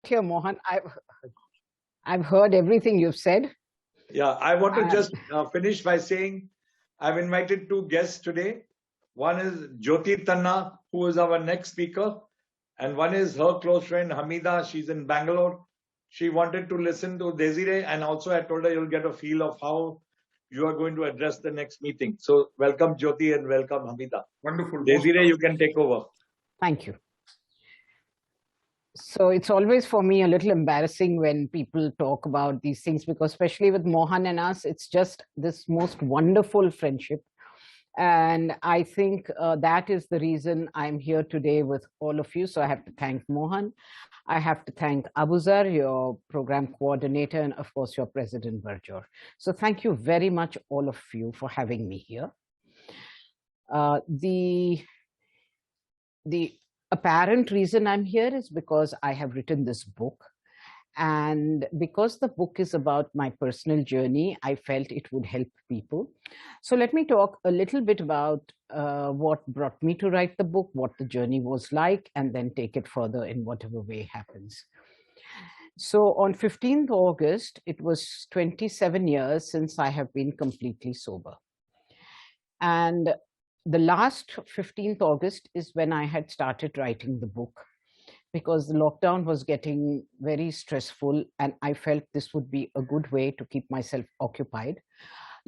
here, Mohan. I've heard everything you've said. Yeah, I want to just finish by saying I've invited two guests today. One is Jyoti Tanna, who is our next speaker, and one is her close friend Hamida. She's in Bangalore. She wanted to listen to Desiree, and also I told her you'll get a feel of how you are going to address the next meeting. So welcome Jyoti and welcome Hamida. Wonderful. Desiree, you can take over. Thank you. So it's always for me a little embarrassing when people talk about these things, because especially with Mohan and us, it's just this most wonderful friendship. And I think that is the reason I'm here today with all of you. So I have to thank Mohan. I have to thank Abuzar, your program coordinator, and of course, your president, Berjor. So thank you very much, all of you, for having me here. The apparent reason I'm here is because I have written this book. And because the book is about my personal journey, I felt it would help people. So let me talk a little bit about what brought me to write the book, what the journey was like, and then take it further in whatever way happens. So on 15th August, it was 27 years since I have been completely sober. And the last 15th August is when I had started writing the book, because the lockdown was getting very stressful and I felt this would be a good way to keep myself occupied.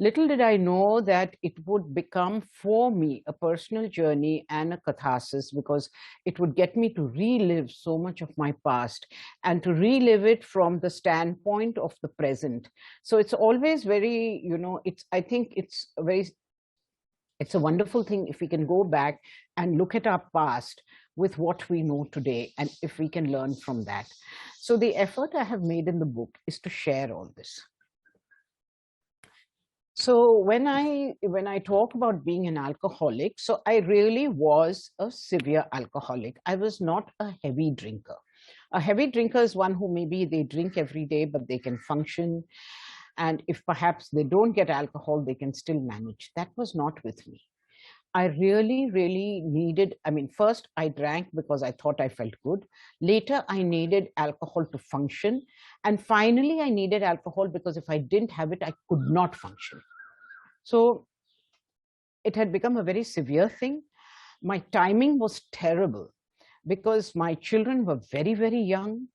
Little did I know that it would become for me a personal journey and a catharsis, because it would get me to relive so much of my past and to relive it from the standpoint of the present. So it's always very, I think it's a wonderful thing if we can go back and look at our past with what we know today, and if we can learn from that. So the effort I have made in the book is to share all this. So when I talk about being an alcoholic, so I really was a severe alcoholic. I was not a heavy drinker. A heavy drinker is one who maybe they drink every day, but they can function. And if perhaps they don't get alcohol, they can still manage. That was not with me. I really, really needed, first I drank because I thought I felt good. Later, I needed alcohol to function. And finally, I needed alcohol because if I didn't have it, I could not function. So it had become a very severe thing. My timing was terrible because my children were very, very young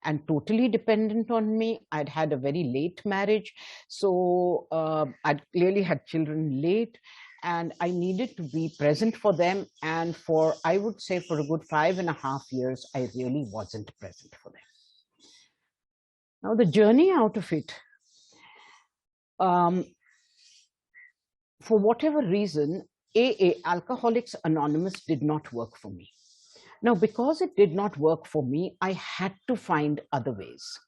and totally dependent on me. I'd had a very late marriage. So I'd clearly had children late, and I needed to be present for them. And I would say for a good 5.5 years, I really wasn't present for them. Now the journey out of it, for whatever reason, AA, Alcoholics Anonymous, did not work for me. Now, because it did not work for me, I had to find other ways.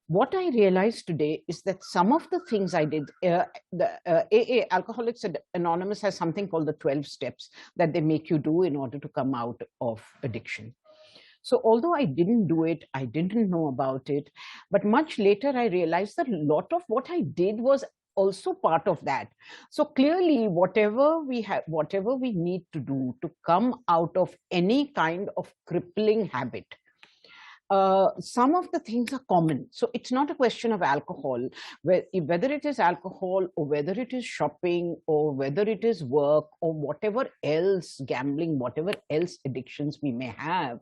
What I realized today is that some of the things I did, AA, Alcoholics Anonymous, has something called the 12 steps that they make you do in order to come out of addiction. So although I didn't do it, I didn't know about it, but much later I realized that a lot of what I did was also part of that. So clearly, whatever we need to do to come out of any kind of crippling habit, some of the things are common. So it's not a question of alcohol, whether it is alcohol or whether it is shopping or whether it is work or whatever else, gambling, whatever else addictions we may have.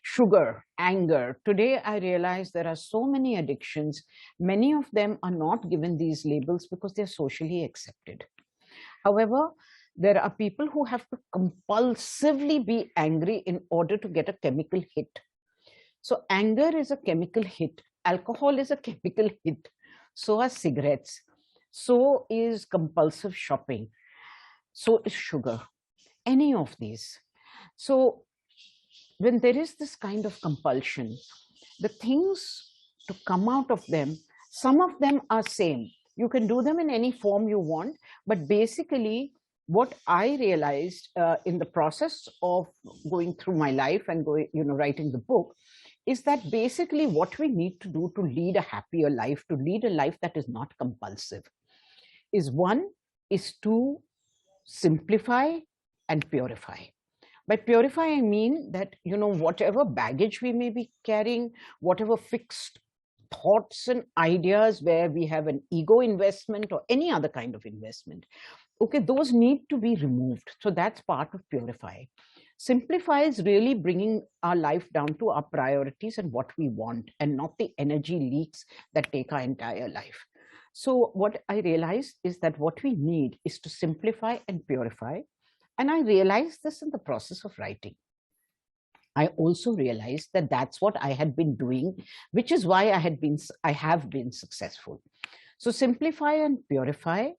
Sugar, anger. Today, I realize there are so many addictions. Many of them are not given these labels because they're socially accepted. However, there are people who have to compulsively be angry in order to get a chemical hit. So anger is a chemical hit. Alcohol is a chemical hit. So are cigarettes. So is compulsive shopping. So is sugar. Any of these. So when there is this kind of compulsion, the things to come out of them, some of them are same. You can do them in any form you want, but basically what I realized in the process of going through my life and writing the book is that basically what we need to do to lead a happier life, to lead a life that is not compulsive, is to simplify and purify. By purify, I mean that, whatever baggage we may be carrying, whatever fixed thoughts and ideas where we have an ego investment or any other kind of investment, okay, those need to be removed. So that's part of purify. Simplify is really bringing our life down to our priorities and what we want, and not the energy leaks that take our entire life. So what I realized is that what we need is to simplify and purify. And I realized this in the process of writing. I also realized that that's what I had been doing, which is why I have been successful. So simplify and purify.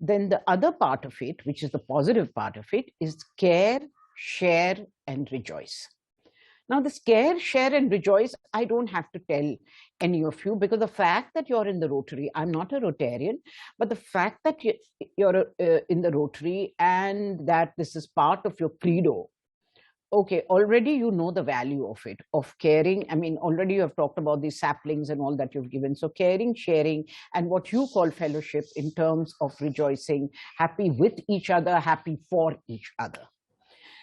Then the other part of it, which is the positive part of it, is care, share, and rejoice. Now, this care, share, and rejoice, I don't have to tell any of you, because the fact that you're in the Rotary, I'm not a Rotarian, but the fact that you're in the Rotary and that this is part of your credo, okay, already you know the value of it, of caring. I mean, already you have talked about these saplings and all that you've given. So caring, sharing, and what you call fellowship in terms of rejoicing, happy with each other, happy for each other.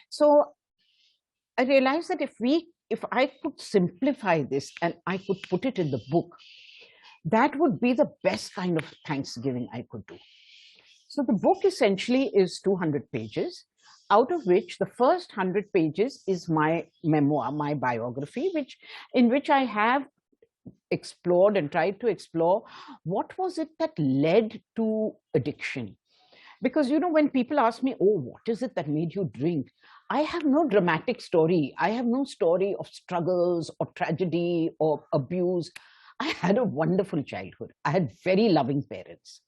So I realized that if I could simplify this and I could put it in the book, that would be the best kind of Thanksgiving I could do. So the book essentially is 200 pages, out of which the first 100 pages is my memoir, my biography, in which I have explored and tried to explore what was it that led to addiction. Because, when people ask me, oh, what is it that made you drink? I have no dramatic story. I have no story of struggles or tragedy or abuse. I had a wonderful childhood. I had very loving parents.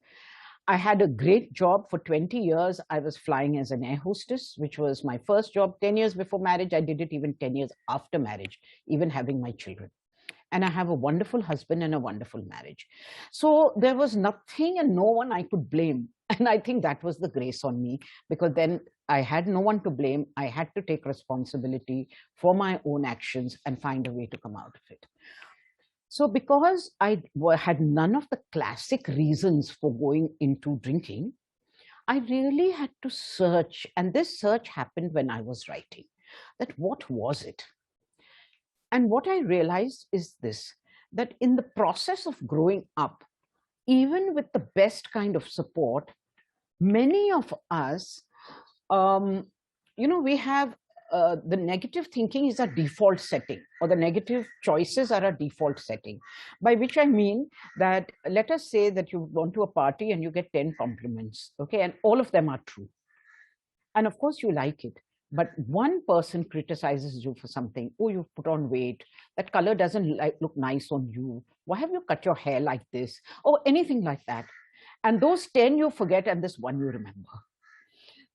I had a great job for 20 years. I was flying as an air hostess, which was my first job 10 years before marriage. I did it even 10 years after marriage, even having my children. And I have a wonderful husband and a wonderful marriage. So there was nothing and no one I could blame. And I think that was the grace on me, because then I had no one to blame. I had to take responsibility for my own actions and find a way to come out of it. So because I had none of the classic reasons for going into drinking, I really had to search. And this search happened when I was writing, that what was it? And what I realized is this, that in the process of growing up, even with the best kind of support, many of us, we have the negative thinking is a default setting, or the negative choices are a default setting, by which I mean that, let us say that you've gone to a party and you get 10 compliments, okay, and all of them are true. And of course you like it. But one person criticizes you for something. Oh, you've put on weight. That color doesn't look nice on you. Why have you cut your hair like this? Or anything like that. And those 10 you forget, and this one you remember.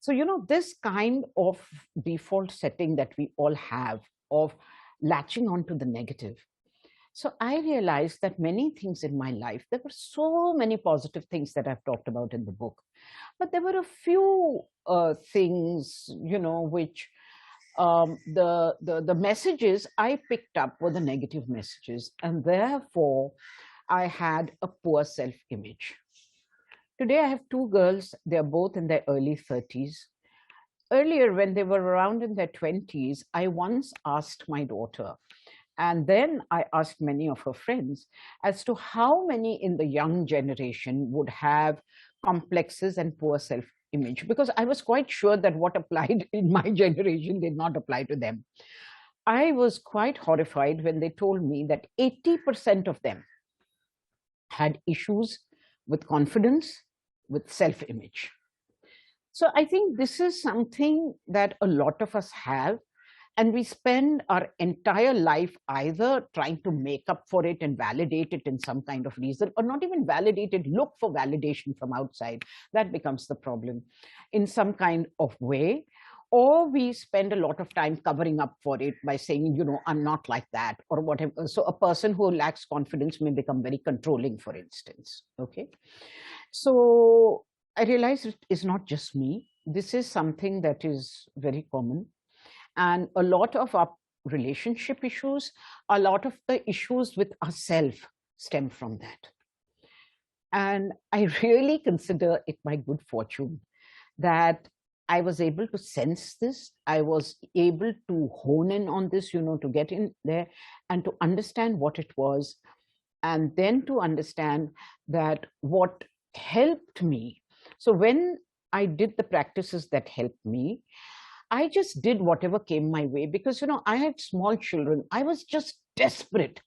So, this kind of default setting that we all have of latching onto the negative. So I realized that many things in my life, there were so many positive things that I've talked about in the book, but there were a few things, which the messages I picked up were the negative messages, and therefore I had a poor self-image. Today I have two girls. They're both in their early 30s. Earlier, when they were around in their 20s, I once asked my daughter, and then I asked many of her friends, as to how many in the young generation would have complexes and poor self-image, because I was quite sure that what applied in my generation did not apply to them. I was quite horrified when they told me that 80% of them had issues with confidence, with self-image. So I think this is something that a lot of us have, and we spend our entire life either trying to make up for it and validate it in some kind of reason, or not even validate it, look for validation from outside. That becomes the problem in some kind of way. Or we spend a lot of time covering up for it by saying, I'm not like that, or whatever. So a person who lacks confidence may become very controlling, for instance. Okay. So I realized it is not just me. This is something that is very common. And a lot of our relationship issues, a lot of the issues with ourselves stem from that. And I really consider it my good fortune that I was able to sense this. I was able to hone in on this, to get in there and to understand what it was. And then to understand that what helped me. So when I did the practices that helped me, I just did whatever came my way because, I had small children. I was just desperate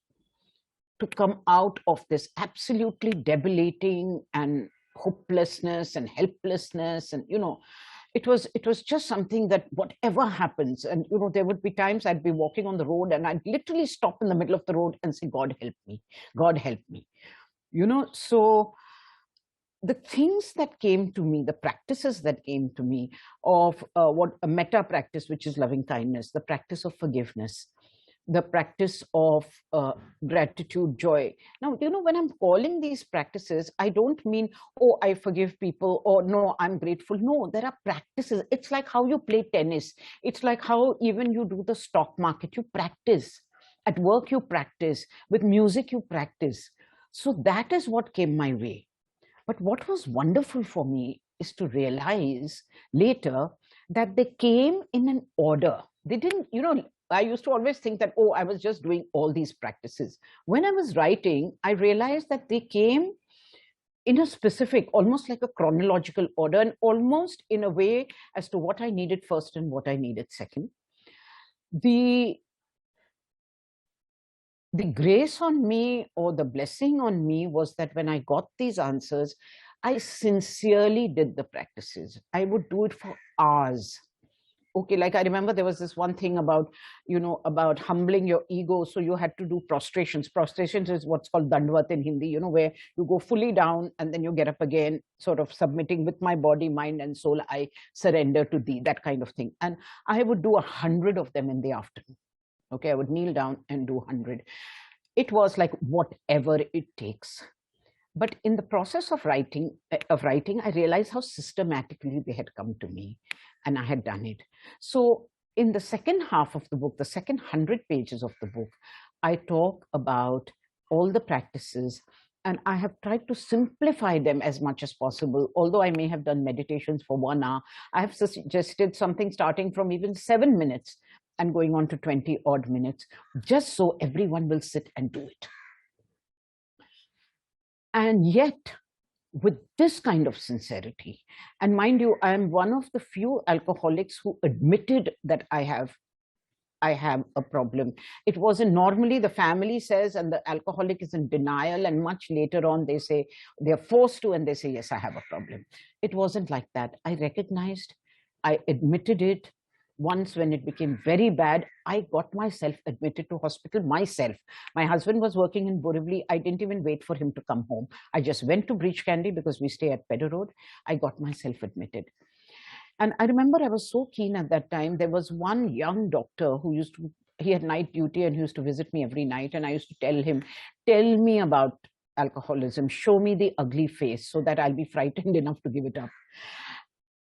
to come out of this absolutely debilitating and hopelessness and helplessness. And, it was just something that whatever happens, and, there would be times I'd be walking on the road and I'd literally stop in the middle of the road and say, God help me, God help me. So the things that came to me, the practices that came to me of what a metta practice, which is loving kindness, the practice of forgiveness, the practice of gratitude, joy. Now, when I'm calling these practices, I don't mean, oh, I forgive people, or no, I'm grateful. No, there are practices. It's like how you play tennis. It's like how even you do the stock market, you practice. At work, you practice. With music, you practice. So that is what came my way. But what was wonderful for me is to realize later that they came in an order. They didn't, I used to always think that, oh, I was just doing all these practices. When I was writing, I realized that they came in a specific, almost like a chronological order, and almost in a way as to what I needed first and what I needed second. The grace on me, or the blessing on me, was that when I got these answers, I sincerely did the practices. I would do it for hours. Okay, like I remember there was this one thing about, about humbling your ego. So you had to do prostrations. Prostrations is what's called dandvat in Hindi, where you go fully down and then you get up again, sort of submitting with my body, mind, and soul. I surrender to thee, that kind of thing. And I would do 100 of them in the afternoon. Okay, I would kneel down and do 100. It was like whatever it takes. But in the process of writing, I realized how systematically they had come to me, and I had done it. So in the second half of the book, the second 100 pages of the book, I talk about all the practices, and I have tried to simplify them as much as possible. Although I may have done meditations for 1 hour, I have suggested something starting from even 7 minutes and going on to 20 odd minutes, just so everyone will sit and do it. And yet, with this kind of sincerity, and mind you, I am one of the few alcoholics who admitted that I have a problem. It wasn't normally the family says, and the alcoholic is in denial, and much later on they say they're forced to, and they say, yes, I have a problem. It wasn't like that. I recognized, I admitted it. Once when it became very bad, I got myself admitted to hospital myself. My husband was working in Borivali. I didn't even wait for him to come home. I just went to Breach Candy because we stay at Pedder Road. I got myself admitted. And I remember I was so keen at that time. There was one young doctor who he had night duty and he used to visit me every night. And I used to tell him, tell me about alcoholism, show me the ugly face so that I'll be frightened enough to give it up.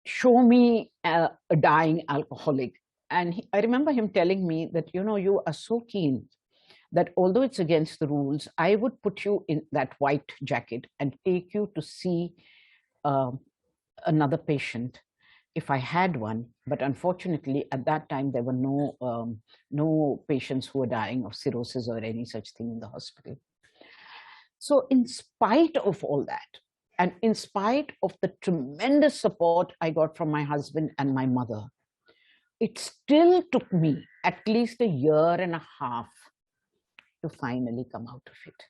Show me a dying alcoholic. And I remember him telling me that, you are so keen that although it's against the rules, I would put you in that white jacket and take you to see another patient if I had one. But unfortunately, at that time, there were no patients who were dying of cirrhosis or any such thing in the hospital. So in spite of all that, and in spite of the tremendous support I got from my husband and my mother, it still took me at least 1.5 years to finally come out of it.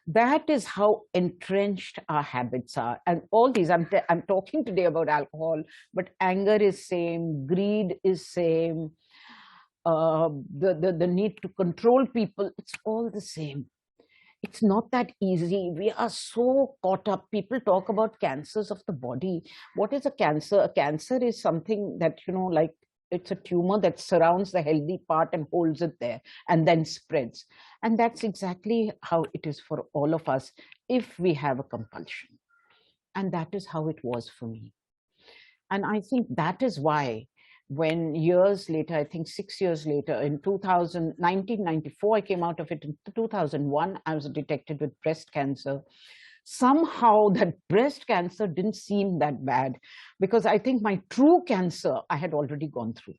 That is how entrenched our habits are. And all these, I'm talking today about alcohol, but anger is same, greed is same, the need to control people, it's all the same. It's not that easy. We are so caught up. People talk about cancers of the body. What is a cancer? A cancer is something that, like it's a tumor that surrounds the healthy part and holds it there and then spreads. And that's exactly how it is for all of us if we have a compulsion. And that is how it was for me. And I think that is why when years later, I think 6 years later, in 1994, I came out of it. In 2001, I was detected with breast cancer. somehow that breast cancer didn't seem that bad, because I think my true cancer I had already gone through.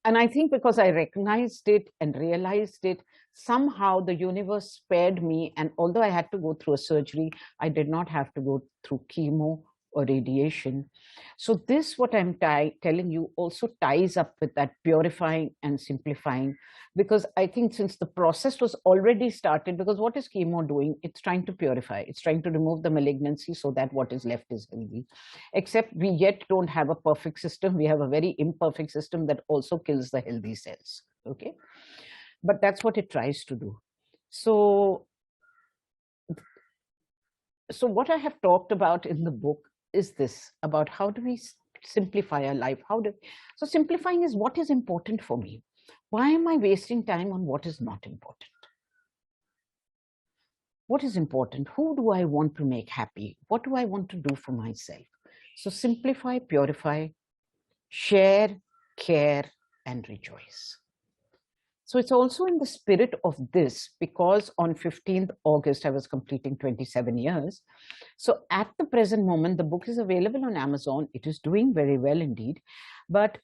And I think because I recognized it and realized it, somehow the universe spared me. And although I had to go through a surgery, I did not have to go through chemo or radiation. So this, what I'm telling you, also ties up with that purifying and simplifying, because I think since the process was already started, because what is chemo doing? It's trying to purify. It's trying to remove the malignancy so that what is left is healthy. Except we yet don't have a perfect system. We have a very imperfect system that also kills the healthy cells. Okay, but that's what it tries to do. So what I have talked about in the book is this, about how do we simplify our life? So simplifying is what is important for me. Why am I wasting time on what is not important? What is important? Who do I want to make happy? What do I want to do for myself? So simplify, purify, share, care, and rejoice. So it's also in the spirit of this, because on 15th August, I was completing 27 years. So at the present moment, the book is available on Amazon. It is doing very well indeed. But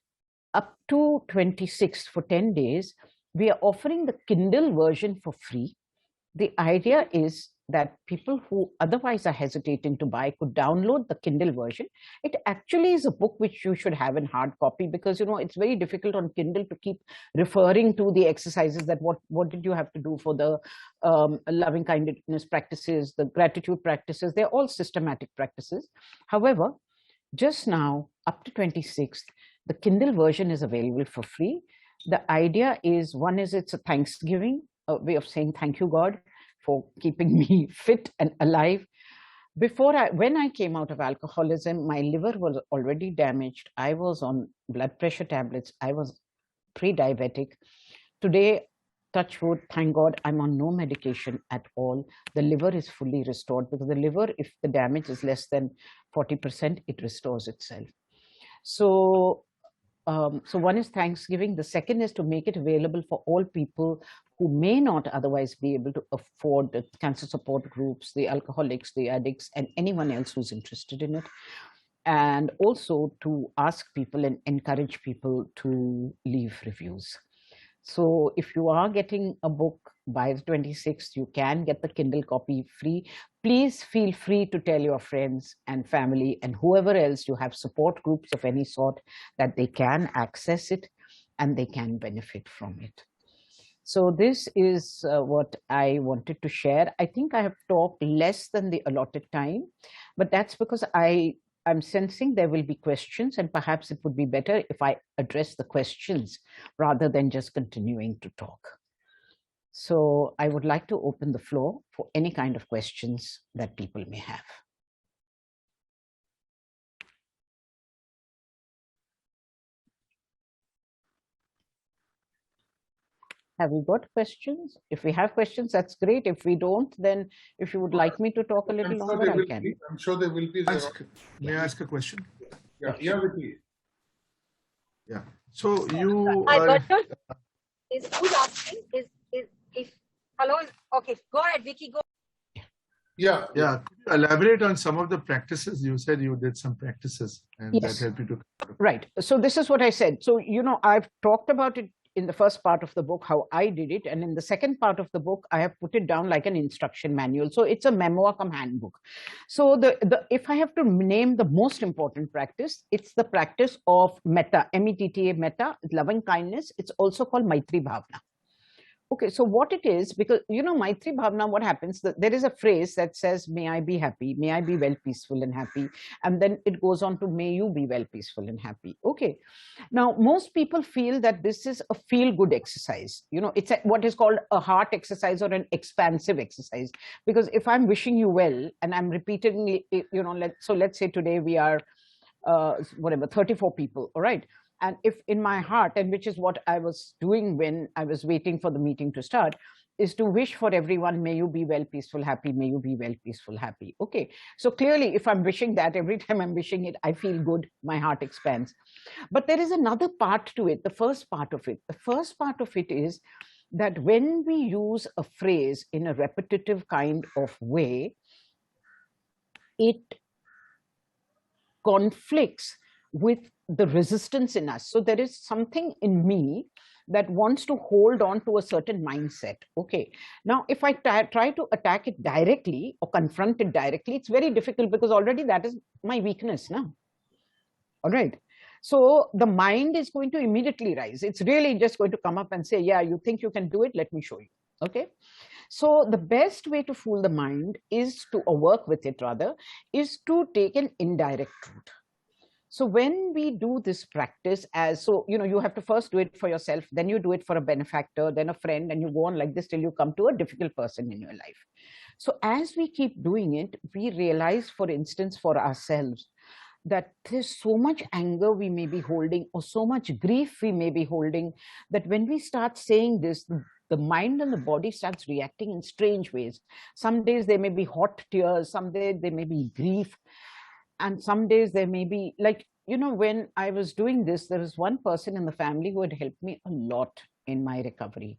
up to 26th, for 10 days, we are offering the Kindle version for free. The idea is that people who otherwise are hesitating to buy could download the Kindle version. It actually is a book which you should have in hard copy, because it's very difficult on Kindle to keep referring to the exercises, that what did you have to do for the loving kindness practices, the gratitude practices. They're all systematic practices. However, just now, up to 26th, the Kindle version is available for free. The idea is, one is it's a Thanksgiving, a way of saying thank you, God, for keeping me fit and alive. When I came out of alcoholism, my liver was already damaged. I was on blood pressure tablets. I was pre-diabetic. Today, touch wood, thank God, I'm on no medication at all. The liver is fully restored, because the liver, if the damage is less than 40%, it restores itself. So one is Thanksgiving. The second is to make it available for all people who may not otherwise be able to afford the cancer support groups, the alcoholics, the addicts, and anyone else who's interested in it. And also to ask people and encourage people to leave reviews. So if you are getting a book by the 26th, you can get the Kindle copy free. Please feel free to tell your friends and family and whoever else you have support groups of any sort, that they can access it and they can benefit from it. So this is what I wanted to share. I think I have talked less than the allotted time, but that's because I'm sensing there will be questions, and perhaps it would be better if I address the questions rather than just continuing to talk. So I would like to open the floor for any kind of questions that people may have. Have we got questions? If we have questions, that's great. If we don't, then if you would like me to talk a little longer, I can. I'm sure there will be. May I ask a question? Yeah, Vicky. Yeah. So you. Is who's asking? Is if hello? Okay, go ahead, Vicky. Go. Yeah. Could you elaborate on some of the practices? You said you did some practices, and yes, that helped you to. Right. So this is what I said. So I've talked about it in the first part of the book, how I did it, and in the second part of the book, I have put it down like an instruction manual. So it's a memoir cum handbook. So if I have to name the most important practice, it's the practice of metta, METTA, metta, loving kindness. It's also called Maitri Bhavna. Okay, so what it is, because Maitri Bhavna, what happens, there is a phrase that says, may I be happy, may I be well, peaceful and happy. And then it goes on to, may you be well, peaceful and happy. Okay. Now, most people feel that this is a feel-good exercise. It's what is called a heart exercise or an expansive exercise. Because if I'm wishing you well, and I'm repeatedly, let's say today we are, 34 people, all right? And if in my heart, and which is what I was doing when I was waiting for the meeting to start, is to wish for everyone, may you be well, peaceful, happy, may you be well, peaceful, happy. Okay. So clearly, if I'm wishing that, every time I'm wishing it, I feel good, my heart expands. But there is another part to it, the first part of it. The first part of it is that when we use a phrase in a repetitive kind of way, it conflicts with the resistance in us. So there is something in me that wants to hold on to a certain mindset. Okay. Now, if I try to attack it directly or confront it directly, it's very difficult because already that is my weakness now. All right. So the mind is going to immediately rise. It's really just going to come up and say, yeah, you think you can do it? Let me show you. Okay. So the best way to fool the mind is to, or work with it rather, is to take an indirect route. So when we do this practice so, you have to first do it for yourself, then you do it for a benefactor, then a friend, and you go on like this till you come to a difficult person in your life. So as we keep doing it, we realize, for instance, for ourselves, that there's so much anger we may be holding or so much grief we may be holding that when we start saying this, the mind and the body starts reacting in strange ways. Some days there may be hot tears, some days there may be grief, and some days there may be like, when I was doing this, there was one person in the family who had helped me a lot in my recovery.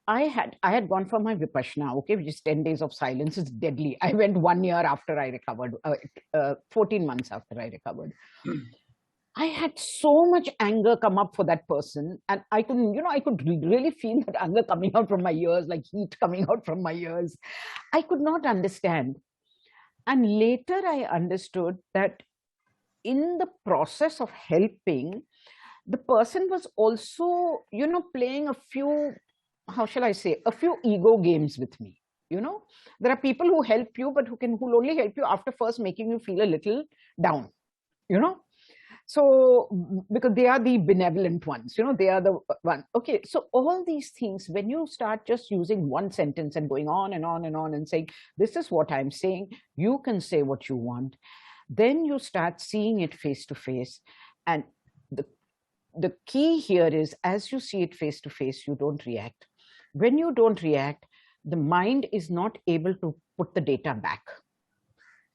I had gone for my Vipassana, okay, which is 10 days of silence. It's deadly. I went 1 year after I recovered, 14 months after I recovered. I had so much anger come up for that person, and I couldn't, I could really feel that anger coming out from my ears, like heat coming out from my ears. I could not understand. And later I understood that in the process of helping, the person was also, playing a few, how shall I say, a few ego games with me. There are people who help you, but who only help you after first making you feel a little down, So, because they are the benevolent ones, they are the one. Okay, so all these things, when you start just using one sentence and going on and on and on and saying, this is what I'm saying, you can say what you want, then you start seeing it face to face. And the key here is, as you see it face to face, you don't react. When you don't react, the mind is not able to put the data back.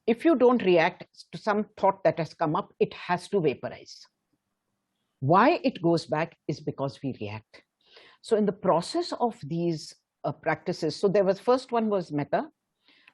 If you don't react to some thought that has come up, it has to vaporize. Why it goes back is because we react. So in the process of these practices, so there was, first one was metta,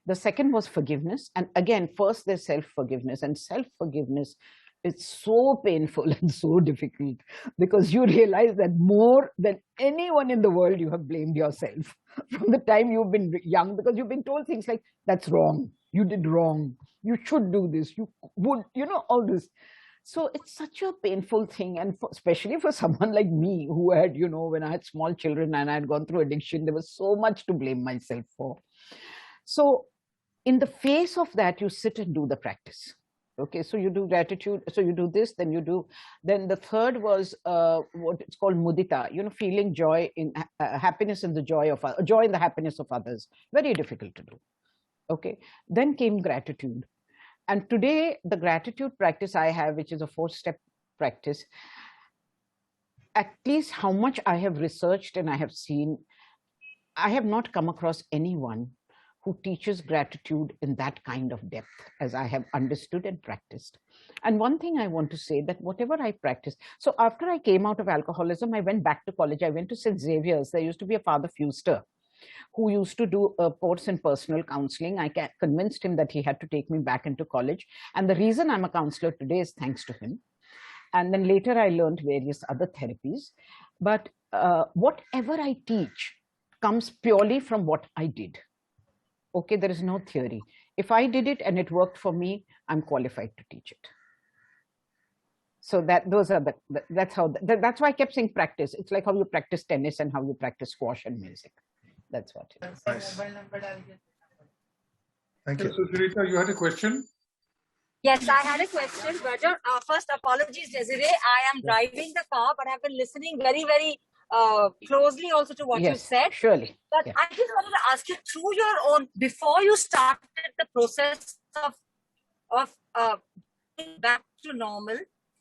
the second was forgiveness. And again, first there's self-forgiveness, and self-forgiveness is so painful and so difficult because you realize that more than anyone in the world, you have blamed yourself from the time you've been young, because you've been told things like, that's wrong, you did wrong, you should do this, you would, all this. So it's such a painful thing. And especially for someone like me who had, when I had small children and I had gone through addiction, there was so much to blame myself for. So in the face of that, you sit and do the practice. Okay, so you do gratitude, so you do this, then you do, then the third was what it's called mudita, feeling joy in happiness in the joy of, joy in the happiness of others. Very difficult to do. Okay, then came gratitude. And today, the gratitude practice I have, which is a 4-step practice, at least how much I have researched and I have seen, I have not come across anyone who teaches gratitude in that kind of depth as I have understood and practiced. And one thing I want to say, that whatever I practice, so after I came out of alcoholism, I went back to college. I went to St. Xavier's. There used to be a Father Fuster who used to do a course in personal counseling. I convinced him that he had to take me back into college. And the reason I'm a counselor today is thanks to him. And then later I learned various other therapies. But whatever I teach comes purely from what I did. Okay, there is no theory. If I did it and it worked for me, I'm qualified to teach it. So that's why I kept saying practice. It's like how you practice tennis and how you practice squash and music. That's what it is. Nice. Thank you. So, Sunita, you had a question? Yes, I had a question, Roger. First, apologies, Desiree. I am driving the car, but I've been listening very, very closely also to what you said. Surely. But I just wanted to ask you, through your own, before you started the process of getting back to normal,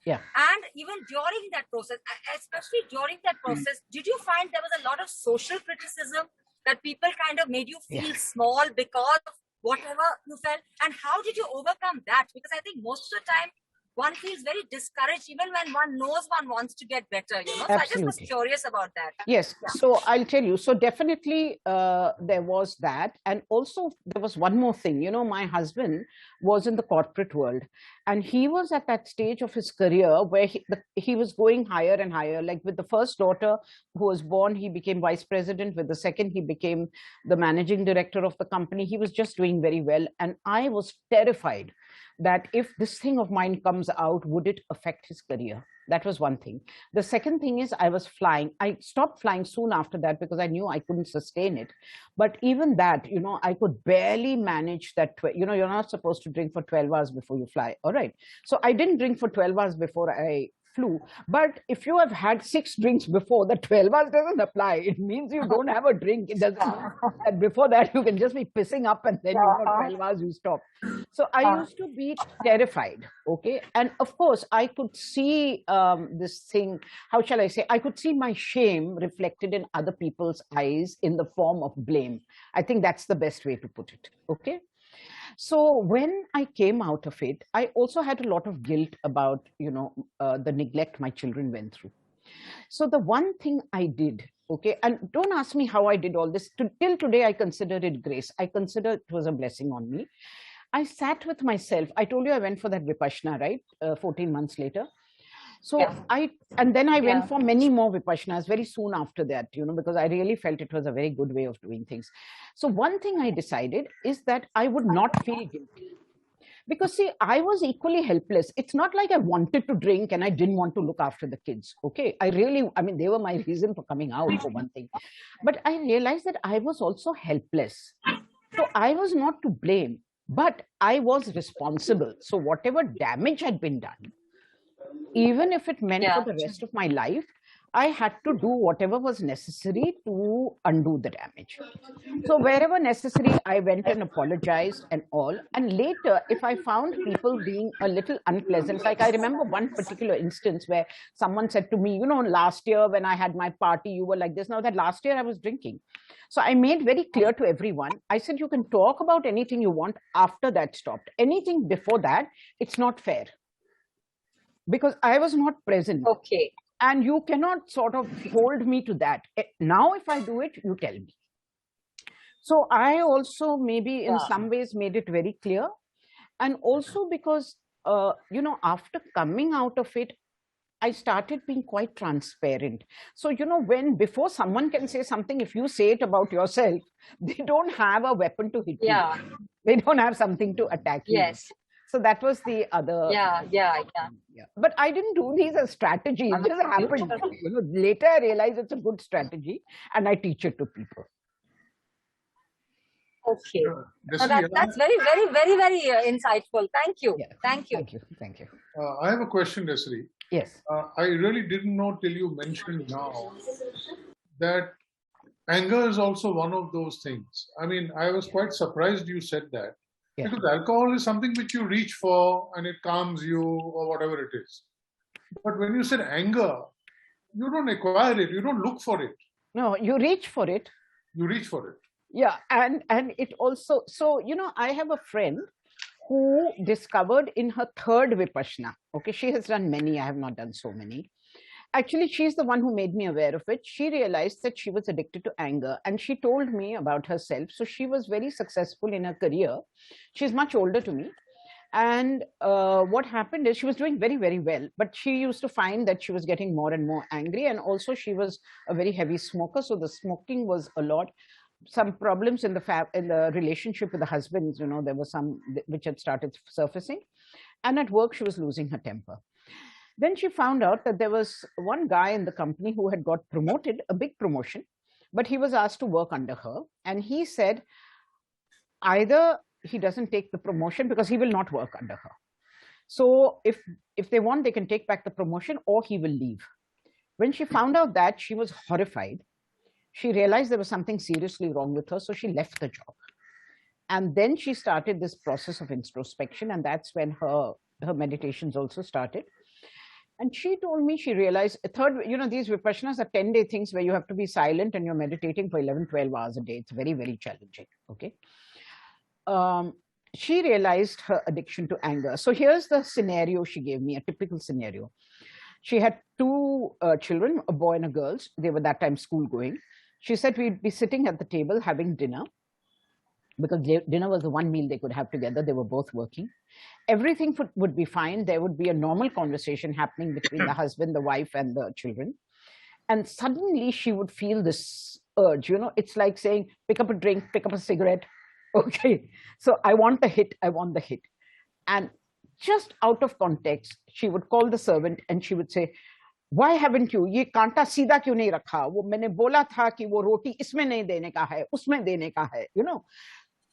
and even during that process, especially during that process, did you find there was a lot of social criticism, that people kind of made you feel small because of whatever you felt? And how did you overcome that? Because I think most of the time one feels very discouraged even when one knows one wants to get better, you know. So Absolutely. I just was curious about that. Yes. Yeah. So I'll tell you. So definitely there was that. And also there was one more thing. You know, my husband was in the corporate world, and he was at that stage of his career where he was going higher and higher. Like with the first daughter who was born, he became vice president. With the second, he became the managing director of the company. He was just doing very well. And I was terrified that if this thing of mine comes out, would it affect his career? That was one thing. The second thing is I was flying. I stopped flying soon after that because I knew I couldn't sustain it. But even that, you know, I could barely manage that. You know, you're not supposed to drink for 12 hours before you fly. All right. So I didn't drink for 12 hours before I flew. But if you have had 6 drinks before, the 12 hours doesn't apply. It means you don't have a drink. It doesn't mean that before that you can just be pissing up and then, you know, 12 hours you stop. So I used to be terrified. Okay. And of course, I could see this thing, how shall I say, I could see my shame reflected in other people's eyes in the form of blame. I think that's the best way to put it. Okay. So when I came out of it, I also had a lot of guilt about, you know, the neglect my children went through. So the one thing I did, okay, and don't ask me how I did all this. Till today, I consider it grace. I consider it was a blessing on me. I sat with myself. I told you I went for that Vipassana, right? 14 months later. So yeah. Then I went for many more Vipassanas very soon after that, you know, because I really felt it was a very good way of doing things. So one thing I decided is that I would not feel guilty. Because see, I was equally helpless. It's not like I wanted to drink and I didn't want to look after the kids. Okay. I mean, they were my reason for coming out for one thing. But I realized that I was also helpless. So I was not to blame, but I was responsible. So whatever damage had been done, even if it meant for the rest of my life, I had to do whatever was necessary to undo the damage. So wherever necessary, I went and apologized and all. And later, if I found people being a little unpleasant, like I remember one particular instance where someone said to me, you know, last year when I had my party, you were like this. Now that last year I was drinking. So I made very clear to everyone, I said, you can talk about anything you want after that stopped. Anything before that, it's not fair. Because I was not present. Okay. And you cannot sort of hold me to that. Now, if I do it, you tell me. So I also maybe in some ways made it very clear. And also because, you know, after coming out of it, I started being quite transparent. So, you know, before someone can say something, if you say it about yourself, they don't have a weapon to hit you. They don't have something to attack you. Yes. So that was the other. Yeah. But I didn't do these as strategies. It just happened. You know, later I realized it's a good strategy and I teach it to people. Okay. That's very, very, very, very insightful. Thank you. Yeah. Thank you. Thank you. I have a question, Desiree. Yes. I really didn't know till you mentioned now that anger is also one of those things. I mean, I was quite surprised you said that. Yeah. Because alcohol is something which you reach for and it calms you or whatever it is. But when you said anger, you don't acquire it. You don't look for it. No, you reach for it. You reach for it. Yeah. And it also, so, you know, I have a friend who discovered in her 3rd Vipassana. Okay. She has done many. I have not done so many. Actually, she's the one who made me aware of it. She realized that she was addicted to anger and she told me about herself. So she was very successful in her career. She's much older to me. And what happened is she was doing very, very well. But she used to find that she was getting more and more angry. And also she was a very heavy smoker. So the smoking was a lot. Some problems in the relationship with the husband, you know, there was some which had started surfacing. And at work, she was losing her temper. Then she found out that there was one guy in the company who had got promoted, a big promotion, but he was asked to work under her. And he said, either he doesn't take the promotion because he will not work under her. So if they want, they can take back the promotion or he will leave. When she found out that, she was horrified. She realized there was something seriously wrong with her. So she left the job. And then she started this process of introspection. And that's when her meditations also started. And she told me she realized, you know, these Vipassanas are 10-day things where you have to be silent and you're meditating for 11, 12 hours a day. It's very, very challenging. Okay. she realized her addiction to anger. So here's the scenario she gave me, a typical scenario. She had two children, a boy and a girl. They were that time school going. She said we'd be sitting at the table having dinner, because dinner was the one meal they could have together. They were both working. Everything would be fine. There would be a normal conversation happening between the husband, the wife, and the children. And suddenly she would feel this urge, it's like saying, pick up a drink, pick up a cigarette. Okay, so I want the hit, I want the hit. And just out of context, she would call the servant and she would say, why haven't you, ye kaanta सीधा क्यों नहीं रखा? वो मैंने बोला था कि वो रोटी इसमें नहीं देने का है, उसमें देने का है,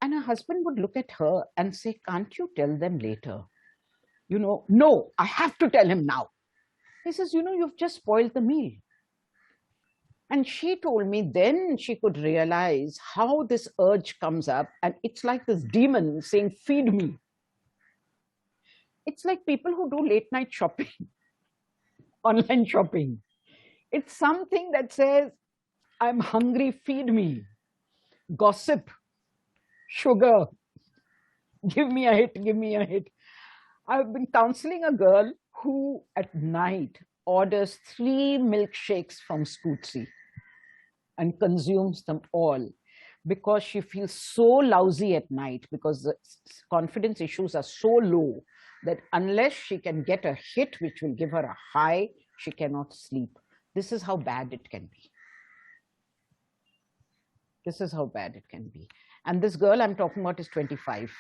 And her husband would look at her and say, can't you tell them later? No, I have to tell him now. He says, you've just spoiled the meal. And she told me then she could realize how this urge comes up, and it's like this demon saying, feed me. It's like people who do late night shopping, online shopping. It's something that says, I'm hungry, feed me. Gossip, sugar, give me a hit, give me a hit. I've been counseling a girl who at night orders 3 milkshakes from Scootsy and consumes them all because she feels so lousy at night, because the confidence issues are so low that unless she can get a hit which will give her a high, she cannot sleep. This is how bad it can be. This is how bad it can be. And this girl I'm talking about is 25.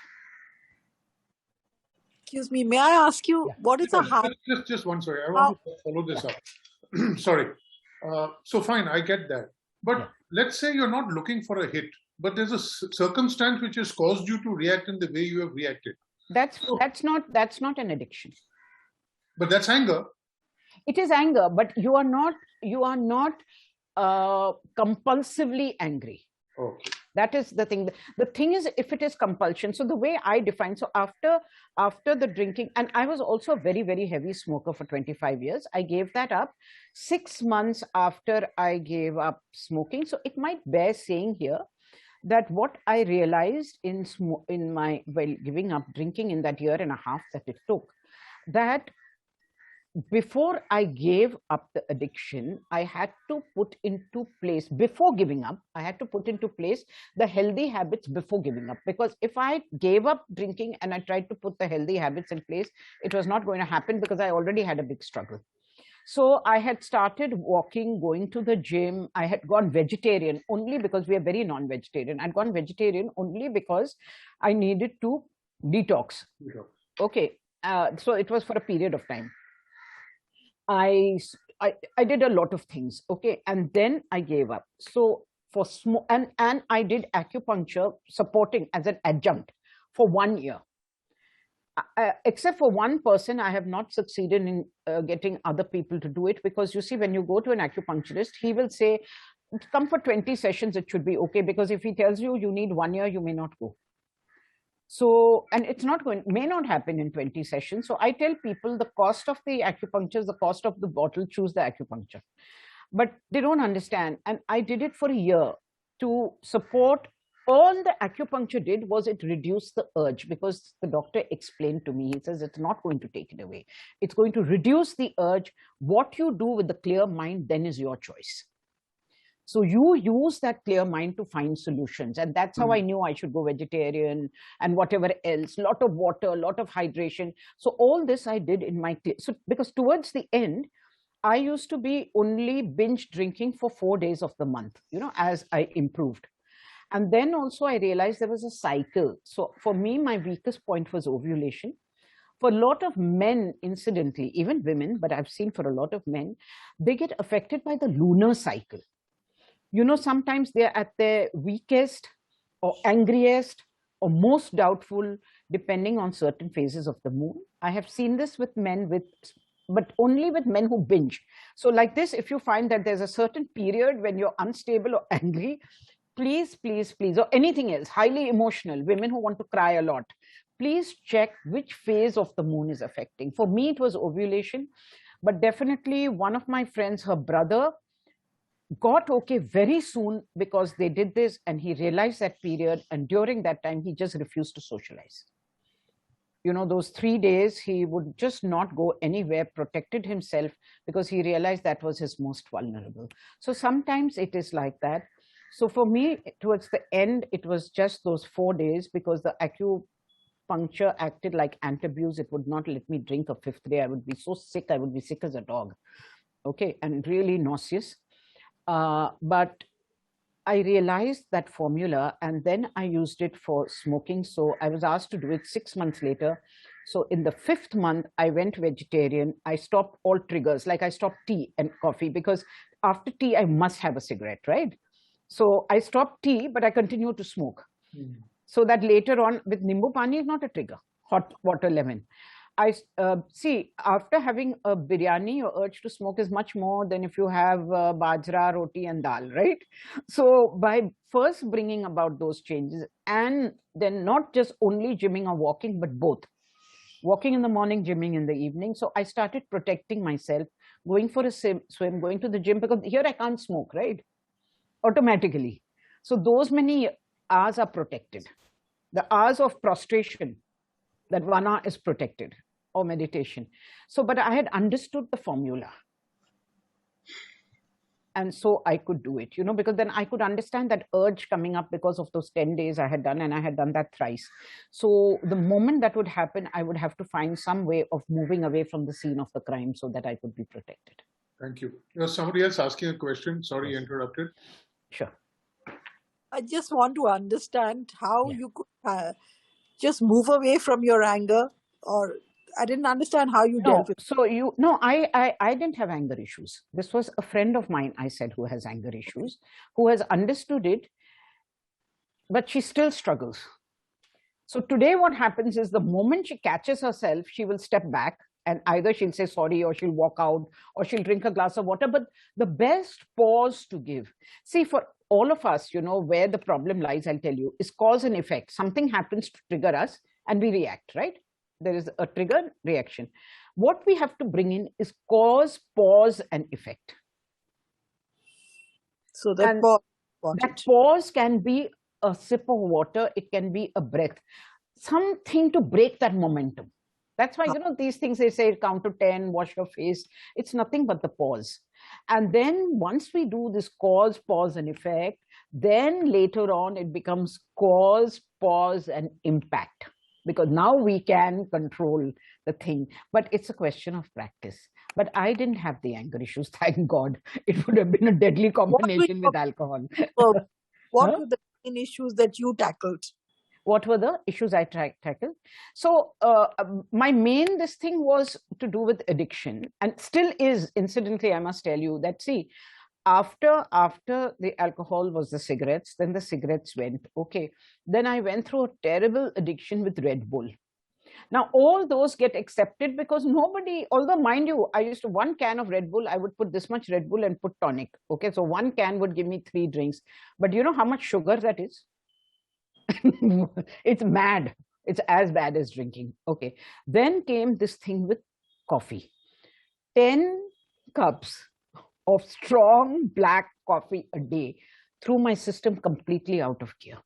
Excuse me, may I ask you, what is a hard... Just one, sorry. I want to follow this up. Sorry. So fine, I get that. But let's say you're not looking for a hit, but there's a circumstance which has caused you to react in the way you have reacted. That's not an addiction. But that's anger. It is anger, but you are not compulsively angry. Okay. That is the thing. The thing is, if it is compulsion, so the way I define, so after the drinking, and I was also a very, very heavy smoker for 25 years. I gave that up 6 months after I gave up smoking. So it might bear saying here that what I realized in giving up drinking in that year and a half that it took, that before I gave up the addiction, I had to put into place, before giving up, I had to put into place the healthy habits before giving up. Because if I gave up drinking and I tried to put the healthy habits in place, it was not going to happen because I already had a big struggle. So I had started walking, going to the gym. I had gone vegetarian only because we are very non-vegetarian. I'd gone vegetarian only because I needed to detox. Okay. So it was for a period of time. I did a lot of things, okay, and then I gave up. So for and I did acupuncture supporting as an adjunct for 1 year. Except for one person, I have not succeeded in getting other people to do it, because you see, when you go to an acupuncturist, he will say, come for 20 sessions, it should be okay, because if he tells you you need 1 year, you may not go. So, and it's not going, may not happen in 20 sessions. So I tell people the cost of the acupuncture is the cost of the bottle, choose the acupuncture. But they don't understand. And I did it for a year to support. All the acupuncture did was it reduced the urge, because the doctor explained to me, he says, it's not going to take it away. It's going to reduce the urge. What you do with the clear mind then is your choice. So you use that clear mind to find solutions. And that's how I knew I should go vegetarian and whatever else, lot of water, lot of hydration. So all this I did in my, so because towards the end, I used to be only binge drinking for 4 days of the month, you know, as I improved. And then also I realized there was a cycle. So for me, my weakest point was ovulation. For a lot of men, incidentally, even women, but I've seen for a lot of men, they get affected by the lunar cycle. You know, sometimes they're at their weakest or angriest or most doubtful, depending on certain phases of the moon. I have seen this with men but only with men who binge. So like this, if you find that there's a certain period when you're unstable or angry, please, please, please, or anything else, highly emotional, women who want to cry a lot, please check which phase of the moon is affecting. For me, it was ovulation, but definitely one of my friends, her brother, got okay very soon because they did this, and he realized that period, and during that time he just refused to socialize. you know, those 3 days, he would just not go anywhere, protected himself, because he realized that was his most vulnerable. So sometimes it is like that. So for me, towards the end, it was just those 4 days, because the acupuncture acted like antabuse. It would not let me drink a 5th day. I would be so sick. I would be sick as a dog. Okay. And really nauseous. But I realized that formula, and then I used it for smoking. So I was asked to do it 6 months later. So in the 5th month, I went vegetarian. I stopped all triggers, like I stopped tea and coffee, because after tea, I must have a cigarette, right? So I stopped tea, but I continued to smoke. So that later on, with nimbu pani is not a trigger, hot water, lemon. I see, after having a biryani, your urge to smoke is much more than if you have bajra, roti and dal, right? So by first bringing about those changes, and then not just only gymming or walking, but both. Walking in the morning, gymming in the evening. So I started protecting myself, going for a swim, going to the gym, because here I can't smoke, right? Automatically. So those many hours are protected. The hours of prostration, that 1 hour is protected, or meditation. So, but I had understood the formula. And so I could do it, you know, because then I could understand that urge coming up because of those 10 days I had done, and I had done that thrice. So the moment that would happen, I would have to find some way of moving away from the scene of the crime so that I could be protected. Thank you. There's somebody else asking a question. Sorry, interrupted. Sure. I just want to understand how you could just move away from your anger, or I didn't understand how you dealt with it. So I didn't have anger issues. This was a friend of mine, I said, who has anger issues, who has understood it, but she still struggles. So today what happens is, the moment she catches herself, she will step back, and either she'll say sorry, or she'll walk out, or she'll drink a glass of water. But the best pause to give, see, for all of us, you know, where the problem lies, I'll tell you, is cause and effect. Something happens to trigger us and we react, right? There is a trigger reaction. What we have to bring in is cause, pause, and effect. So that pause can be a sip of water. It can be a breath, something to break that momentum. That's why, you know, these things, they say count to 10, wash your face. It's nothing but the pause. And then once we do this cause, pause, and effect, then later on it becomes cause, pause, and impact. Because now we can control the thing. But it's a question of practice. But I didn't have the anger issues, thank God. It would have been a deadly combination with alcohol. What were the main issues that you tackled? What were the issues I tackled? So my main, this thing was to do with addiction, and still is, incidentally, I must tell you that, see, after the alcohol was the cigarettes, then the cigarettes went, okay. Then I went through a terrible addiction with Red Bull. Now, all those get accepted because nobody, although mind you, I used to, 1 can of Red Bull, I would put this much Red Bull and put tonic. Okay, so 1 can would give me 3 drinks. But you know how much sugar that is? It's mad. It's as bad as drinking. Okay. Then came this thing with coffee. 10 cups of strong black coffee a day threw my system completely out of gear.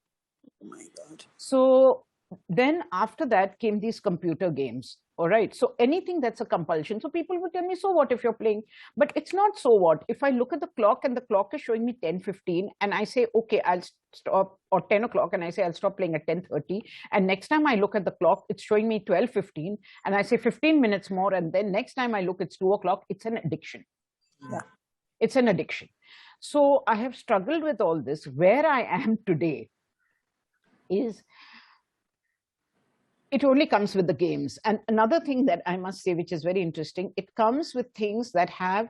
Oh my God. So then after that came these computer games. All right. So anything that's a compulsion. So people would tell me, so what if you're playing? But it's not so what. If I look at the clock and the clock is showing me 10:15 and I say, okay, I'll stop, or 10 o'clock and I say, I'll stop playing at 10:30. And next time I look at the clock, it's showing me 12:15 and I say 15 minutes more. And then next time I look, it's 2 o'clock. It's an addiction. Yeah. It's an addiction. So I have struggled with all this. Where I am today is, it only comes with the games. And another thing that I must say, which is very interesting, it comes with things that have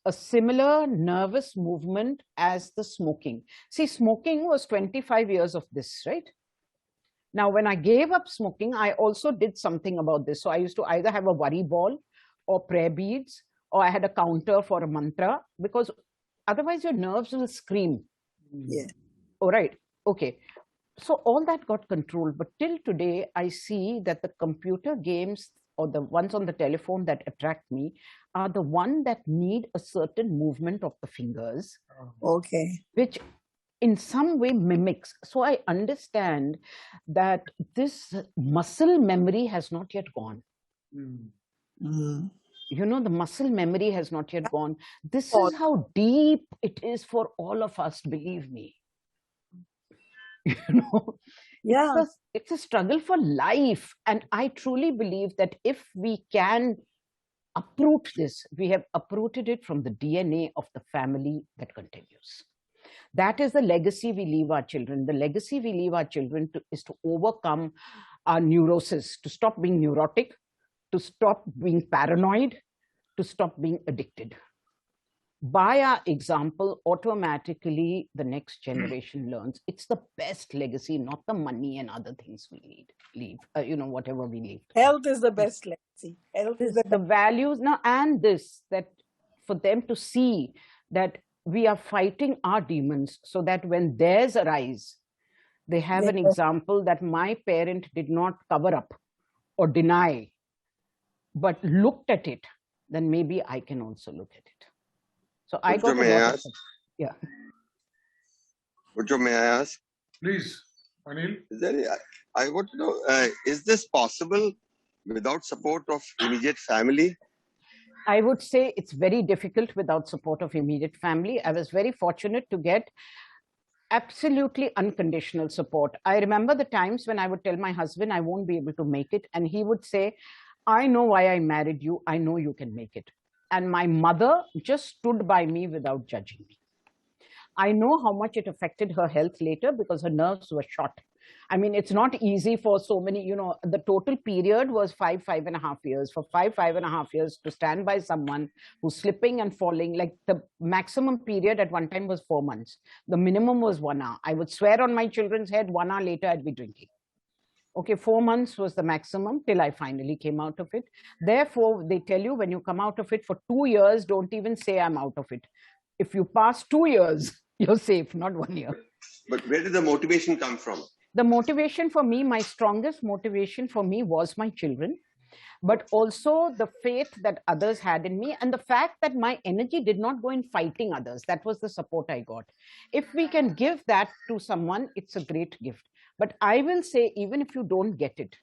a similar nervous movement as the smoking. See, smoking was 25 years of this, right? Now, when I gave up smoking, I also did something about this. So I used to either have a worry ball or prayer beads, or I had a counter for a mantra, because otherwise your nerves will scream. Yeah. All right. Okay. So all that got controlled, but till today, I see that the computer games, or the ones on the telephone that attract me, are the one that need a certain movement of the fingers. Okay. Which in some way mimics. So I understand that this muscle memory has not yet gone. Mm. You know, the muscle memory has not yet gone. This is how deep it is for all of us, believe me. You know, Yeah. it's a struggle for life. And I truly believe that if we can uproot this, we have uprooted it from the DNA of the family that continues. That is the legacy we leave our children. The legacy we leave our children is to overcome our neurosis, to stop being neurotic, to stop being paranoid, to stop being addicted. By our example, automatically the next generation learns. It's the best legacy, not the money and other things we leave, whatever we leave. Health is the best legacy. Health is the values now, and this, that for them to see that we are fighting our demons so that when theirs arise, they have an example that my parent did not cover up or deny, but looked at it, then maybe I can also look at it. So I got a lot of, yeah. May I ask? Please, Anil. I want to know, is this possible without support of immediate family? I would say it's very difficult without support of immediate family. I was very fortunate to get absolutely unconditional support. I remember the times when I would tell my husband I won't be able to make it, and he would say, I know why I married you. I know you can make it. And my mother just stood by me without judging me. I know how much it affected her health later because her nerves were shot. I mean, it's not easy for so many, the total period was 5.5 years. For 5.5 years to stand by someone who's slipping and falling, like the maximum period at one time was 4 months. The minimum was 1 hour. I would swear on my children's head, 1 hour later, I'd be drinking. Okay, 4 months was the maximum till I finally came out of it. Therefore, they tell you when you come out of it for 2 years, don't even say I'm out of it. If you pass 2 years, you're safe, not 1 year. But where did the motivation come from? The motivation for me, my strongest motivation for me was my children, but also the faith that others had in me and the fact that my energy did not go in fighting others. That was the support I got. If we can give that to someone, it's a great gift. But I will say, even if you don't get it,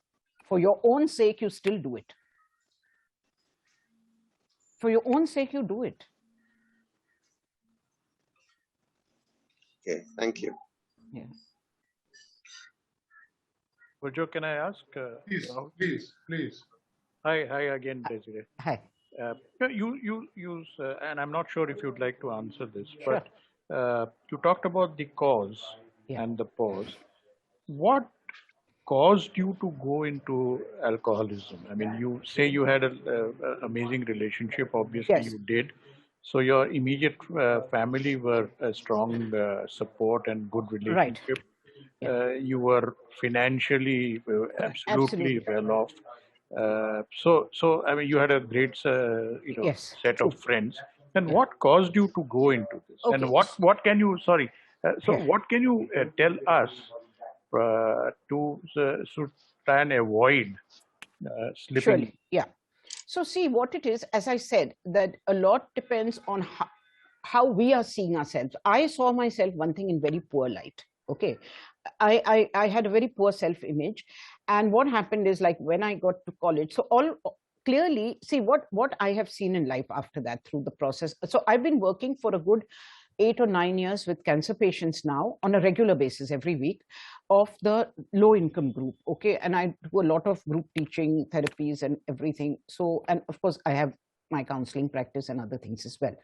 for your own sake, you still do it. For your own sake, you do it. Okay, thank you. Yeah. Burjo, can I ask? Please. Hi again, Desiree. Hi. You use, and I'm not sure if you'd like to answer this, sure. But you talked about the cause and the pause. What caused you to go into alcoholism? I mean, you say you had an amazing relationship. Obviously, you did. So your immediate family were a strong support and good relationship. Right. You were financially absolutely well off. So I mean, you had a great set of friends. And what caused you to go into this? Okay. And what can you? Sorry. What can you tell us to try and avoid slipping? Surely, yeah. So see, what it is, as I said, that a lot depends on how we are seeing ourselves. I saw myself, one thing, in very poor light. Okay. I had a very poor self-image. And what happened is, like, when I got to college, so clearly, see what I have seen in life after that through the process. So I've been working for a good 8 or 9 years with cancer patients now on a regular basis every week of the low income group. Okay. And I do a lot of group teaching, therapies and everything. So, and of course I have my counseling practice and other things as well.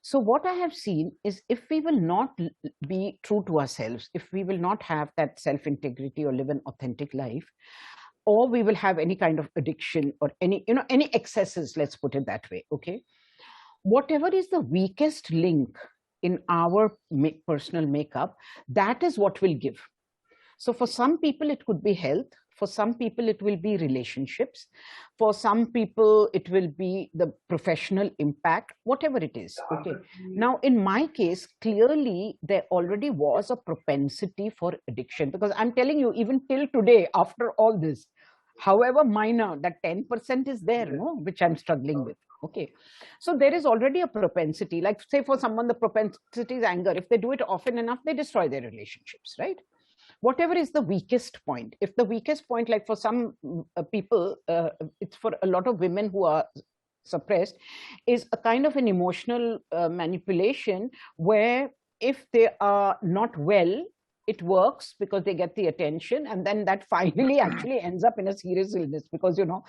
So what I have seen is, if we will not be true to ourselves, if we will not have that self-integrity or live an authentic life, or we will have any kind of addiction or any excesses, let's put it that way. Okay. Whatever is the weakest link in our personal makeup, that is what will give. So for some people, it could be health. For some people, it will be relationships. For some people, it will be the professional impact, whatever it is. Okay. Now, in my case, clearly, there already was a propensity for addiction, because I'm telling you, even till today, after all this, however minor, that 10% is there, no, which I'm struggling with. Okay, so there is already a propensity, like say for someone, the propensity is anger. If they do it often enough, they destroy their relationships, right? Whatever is the weakest point. If the weakest point, like for some people, it's for a lot of women who are suppressed, is a kind of an emotional manipulation where if they are not well, it works because they get the attention, and then that finally actually ends up in a serious illness, because you're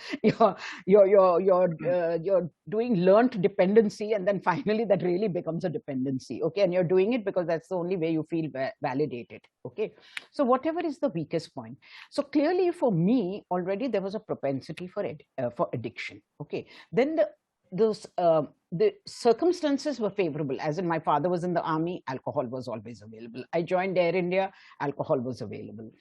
doing learnt dependency, and then finally that really becomes a dependency. Okay, and you're doing it because that's the only way you feel validated. Okay, so whatever is the weakest point. So clearly for me already there was a propensity for addiction. Okay, then the circumstances were favorable, as in my father was in the army, alcohol was always available. I joined Air India, alcohol was available.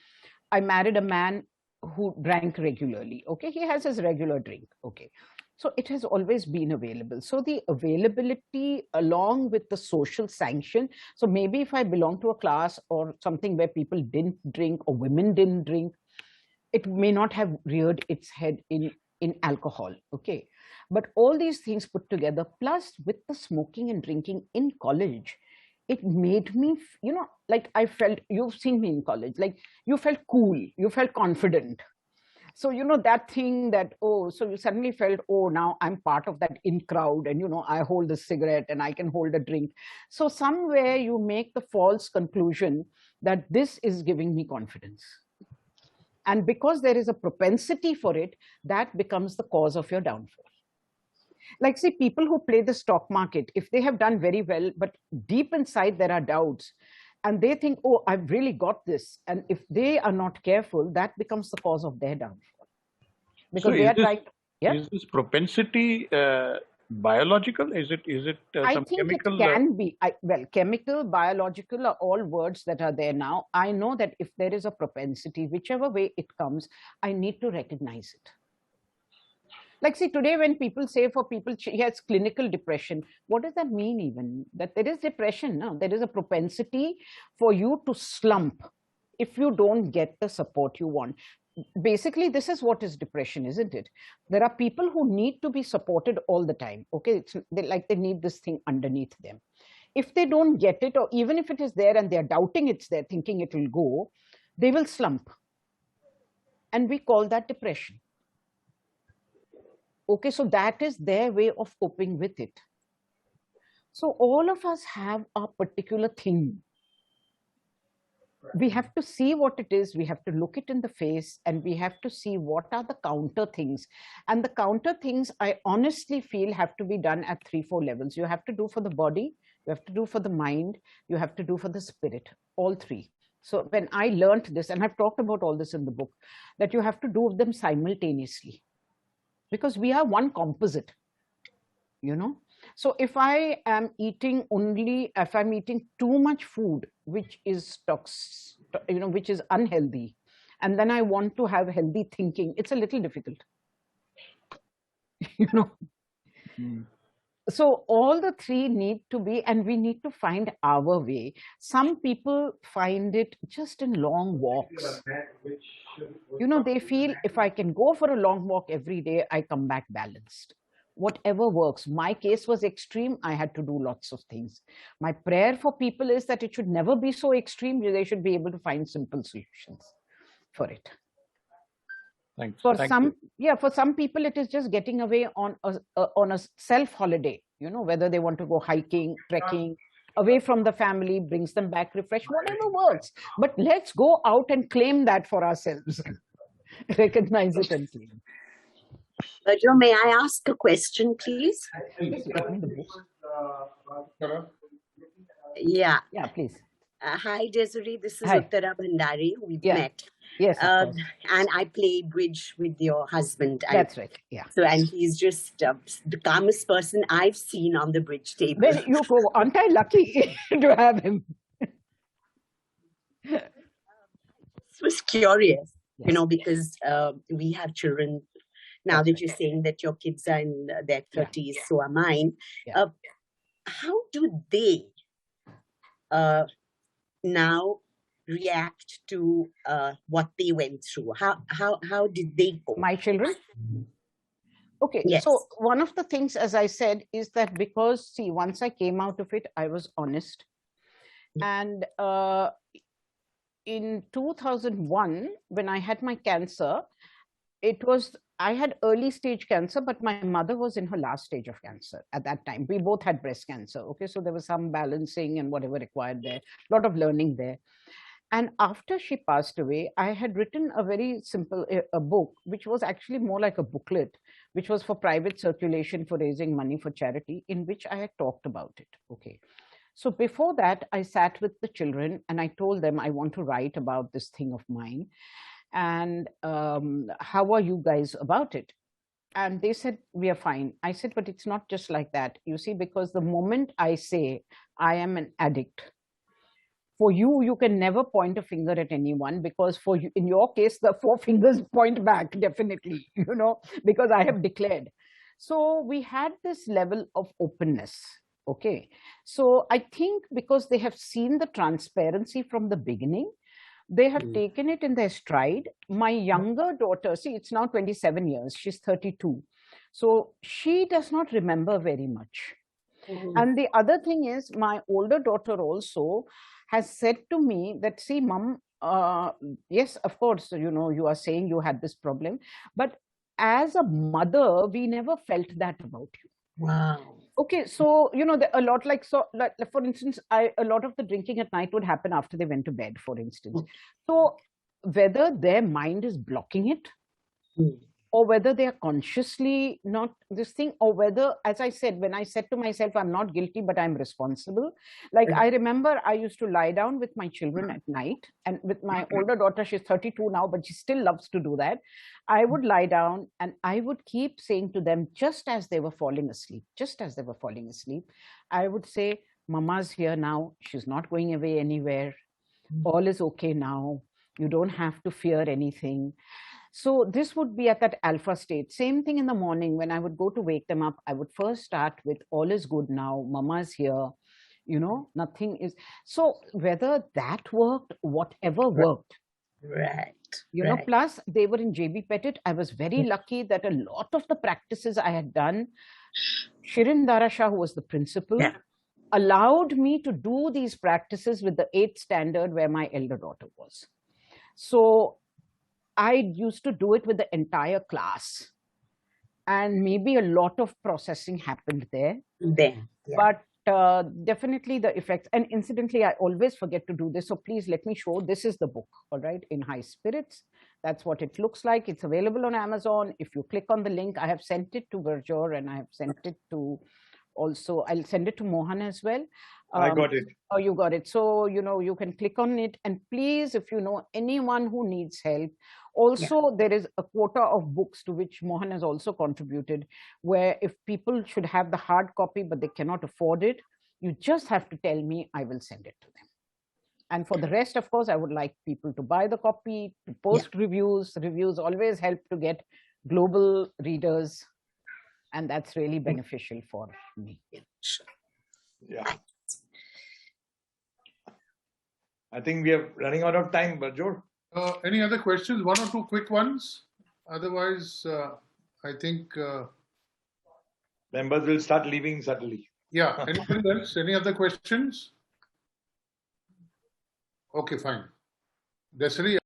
I married a man who drank regularly. Okay, he has his regular drink. Okay, so it has always been available. So the availability along with the social sanction. So maybe if I belong to a class or something where people didn't drink or women didn't drink, it may not have reared its head in alcohol. Okay, but all these things put together, plus with the smoking and drinking in college, it made me, like I felt, you've seen me in college, like you felt cool, you felt confident. So, that thing that, so you suddenly felt, now I'm part of that in crowd, and, I hold a cigarette and I can hold a drink. So somewhere you make the false conclusion that this is giving me confidence. And because there is a propensity for it, that becomes the cause of your downfall. Like, see, people who play the stock market, if they have done very well, but deep inside there are doubts, and they think, I've really got this. And if they are not careful, that becomes the cause of their downfall. Because they are trying. Is this propensity biological? Is it some chemical? I think it can be. Well, chemical, biological are all words that are there now. I know that if there is a propensity, whichever way it comes, I need to recognize it. Like, see, today when people say for people, he has clinical depression, what does that mean even? That there is depression, no? There is a propensity for you to slump if you don't get the support you want. Basically, this is what is depression, isn't it? There are people who need to be supported all the time. Okay, they need this thing underneath them. If they don't get it, or even if it is there and they're doubting it's there, thinking it will go, they will slump. And we call that depression. Okay, so that is their way of coping with it. So all of us have a particular thing. We have to see what it is, we have to look it in the face, and we have to see what are the counter things. And the counter things, I honestly feel, have to be done at 3-4 levels. You have to do for the body, you have to do for the mind, you have to do for the spirit, all three. So when I learned this, and I've talked about all this in the book, that you have to do them simultaneously. Because we are one composite, So if I am eating if I'm eating too much food, which is which is unhealthy, and then I want to have healthy thinking, it's a little difficult, So all the three need to be, and we need to find our way. Some people find it just in long walks. They feel if I can go for a long walk every day, I come back balanced. Whatever works. My case was extreme. I had to do lots of things. My prayer for people is that it should never be so extreme. They should be able to find simple solutions for it. Thanks. For some people, it is just getting away on a self holiday, whether they want to go hiking, trekking, away from the family, brings them back refreshed, whatever works. But let's go out and claim that for ourselves. Recognize it and claim. Joe, may I ask a question, please? Yeah. Yeah, please. Hi, Desiree. This is Uttara Bhandari. We've met. Yes. And I play bridge with your husband. That's right. Yeah. So, and he's just the calmest person I've seen on the bridge table. Well, you go. Aren't I lucky to have him? This was curious, because we have children. Now that you're saying that your kids are in their 30s, so are mine. Yeah. How do they now react to what they went through? How did they go? My children? Okay, Yes. so one of the things, as I said, is that because, see, once I came out of it, I was honest. And in 2001, when I had my cancer, I had early stage cancer, but my mother was in her last stage of cancer at that time. We both had breast cancer. Okay, so there was some balancing and whatever required there, a lot of learning there. And after she passed away, I had written a very simple a book, which was actually more like a booklet, which was for private circulation for raising money for charity, in which I had talked about it. Okay. So before that, I sat with the children and I told them I want to write about this thing of mine. And how are you guys about it? And they said, we are fine. I said, but it's not just like that. You see, because the moment I say I am an addict, for you, you can never point a finger at anyone, because for you, in your case, the 4 fingers point back, definitely, because I have declared. So we had this level of openness. Okay. So I think because they have seen the transparency from the beginning, they have taken it in their stride. My younger daughter, see, it's now 27 years, she's 32. So she does not remember very much. And the other thing is, my older daughter also has said to me that, see, Mom, yes, of course, you are saying you had this problem, but as a mother, we never felt that about you. Wow. Okay, so, a lot like, for instance, a lot of the drinking at night would happen after they went to bed, for instance. So whether their mind is blocking it, or whether they are consciously not this thing, or whether, as I said, when I said to myself, I'm not guilty, but I'm responsible. Like, I remember I used to lie down with my children at night, and with my older daughter, she's 32 now, but she still loves to do that. I would lie down and I would keep saying to them, just as they were falling asleep, I would say, Mama's here now. She's not going away anywhere. All is okay now. You don't have to fear anything. So this would be at that alpha state. Same thing in the morning when I would go to wake them up. I would first start with all is good now. Mama's here. Nothing is. So whether that worked, whatever worked. Right. Plus they were in JB Petit. I was very lucky that a lot of the practices I had done, Shirin Dara Shah, who was the principal, allowed me to do these practices with the 8th standard where my elder daughter was. So I used to do it with the entire class, and maybe a lot of processing happened there. But definitely the effects. And incidentally, I always forget to do this, so please let me show. This is the book, all right, In High Spirits. That's what it looks like. It's available on Amazon. If you click on the link, I have sent it to Virjor, and I have sent it to also, I'll send it to Mohan as well. I got it. Oh, you got it. So, you can click on it. And please, if you know anyone who needs help, also there is a quota of books to which Mohan has also contributed, where if people should have the hard copy, but they cannot afford it, you just have to tell me, I will send it to them. And for the rest, of course, I would like people to buy the copy, to post reviews. Reviews always help to get global readers. And that's really beneficial for me. Yeah. I think we are running out of time, Virjor. Any other questions? 1 or 2 quick ones. Otherwise, I think members will start leaving suddenly. Yeah. Anything else? Any other questions? Okay, fine. Desiree.